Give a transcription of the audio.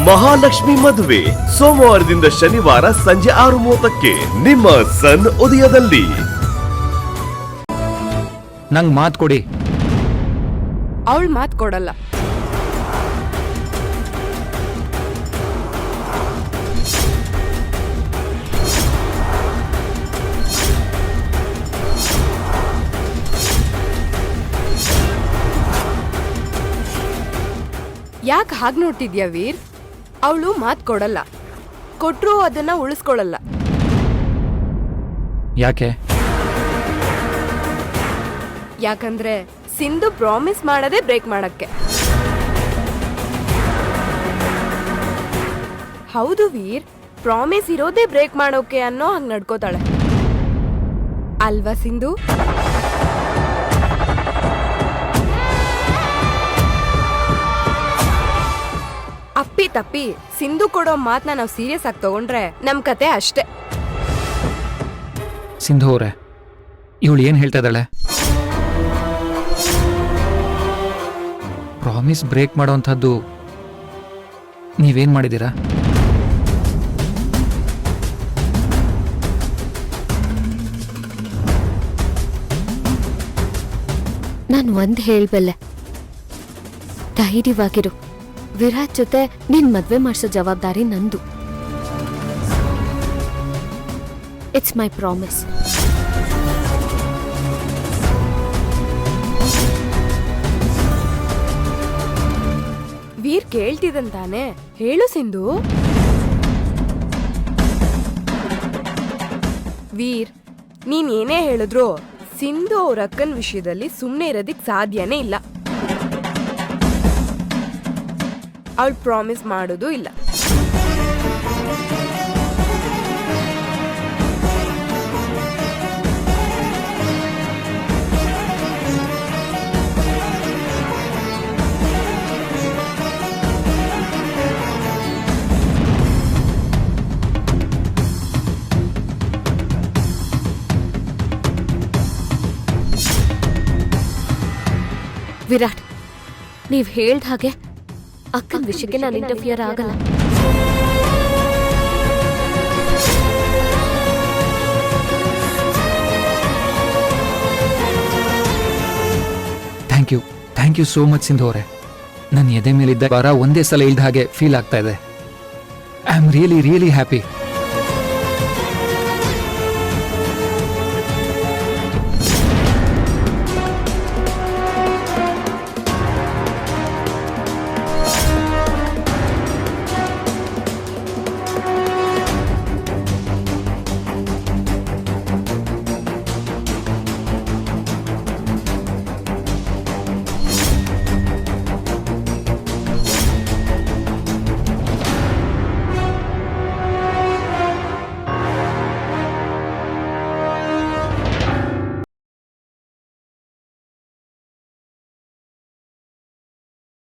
ಮಹಾಲಕ್ಷ್ಮಿ ಮದುವೆ ಸೋಮವಾರದಿಂದ ಶನಿವಾರ ಸಂಜೆ 6:30ಕ್ಕೆ ನಿಮ್ಮ ಸನ್ ಉದಯದಲ್ಲಿ. ನಂಗ್ ಮಾತ್ ಕೊಡಿ. ಅವಳು ಮಾತ್ ಕೊಡಲ್ಲ. ಯಾಕೆ ಹಾಗೆ ನೋಡ್ತಿದ್ಯಾ ವೀರ್? ಅವಳು ಮಾತ್ ಕೊಡಲ್ಲ, ಕೊಟ್ರು ಅದನ್ನ ಉಳಿಸ್ಕೊಳಲ್ಲ. ಯಾಕೆ? ಯಾಕಂದ್ರೆ ಸಿಂಧು ಪ್ರಾಮಿಸ್ ಮಾಡದೆ ಬ್ರೇಕ್ ಮಾಡಕ್ಕೆ. ಹೌದು ವೀರ್, ಪ್ರಾಮಿಸ್ ಇರೋದೇ ಬ್ರೇಕ್ ಮಾಡೋಕೆ ಅನ್ನೋ ಹಂಗ್ ನಡ್ಕೋತಾಳೆ ಅಲ್ವಾ ಸಿಂಧು? ಅಪ್ಪಿ ತಪ್ಪಿ ಸಿಂಧು ಕೊಡೋ ಮಾತನ್ನ ನಾವು ಸೀರಿಯಸ್ ಆಗಿ ತಗೊಂಡ್ರೆ ನಮ್ ಕತೆ ಅಷ್ಟೇ. ಸಿಂಧು ಅವರೇ, ಇವಳು ಏನ್ ಹೇಳ್ತಾ ಇದ್ದಾಳೆ? ಪ್ರಾಮಿಸ್ ಬ್ರೇಕ್ ಮಾಡೋಂಥದ್ದು ನೀವೇನ್ ಮಾಡಿದ್ದೀರಾ? ನಾನು ಒಂದ್ ಹೇಳ್ಬಲ್ಲೆ, ಧೈರ್ಯವಾಗಿರು. ವಿರಾಟ್ ಜೊತೆ ನಿನ್ ಮದ್ವೆ ಮಾಡಿಸೋ ಜವಾಬ್ದಾರಿ ನಂದು. It's my promise. ವೀರ್ ಕೇಳ್ತಿದಂತಾನೆ, ಹೇಳು ಸಿಂಧು. ವೀರ್, ನೀನ್ ಏನೇ ಹೇಳಿದ್ರು ಸಿಂಧು ಅವ್ರ ಅಕ್ಕನ ವಿಷಯದಲ್ಲಿ ಸುಮ್ನೆ ಇರೋದಿಕ್ ಸಾಧ್ಯನೇ ಇಲ್ಲ. ಅವಳು ಪ್ರಾಮಿಸ್ ಮಾಡೋದು ಇಲ್ಲ. ವಿರಾಟ್, ನೀವ್ ಹೇಳ್ದ ಹಾಗೆ ಅಕ್ಕನ ವಿಷಯಕ್ಕೆ ನಾನು ಇಂಟರ್ಫಿಯರ್ ಆಗಲ್ಲ. Thank you so much Sindhu ಅವರೇ. ನನ್ನ ಎದೆ ಮೇಲಿದ್ದ ಭಾರ ಒಂದೇ ಸಲ ಇಲ್ದ ಹಾಗೆ ಫೀಲ್ ಆಗ್ತಾ ಇದೆ. I am really happy.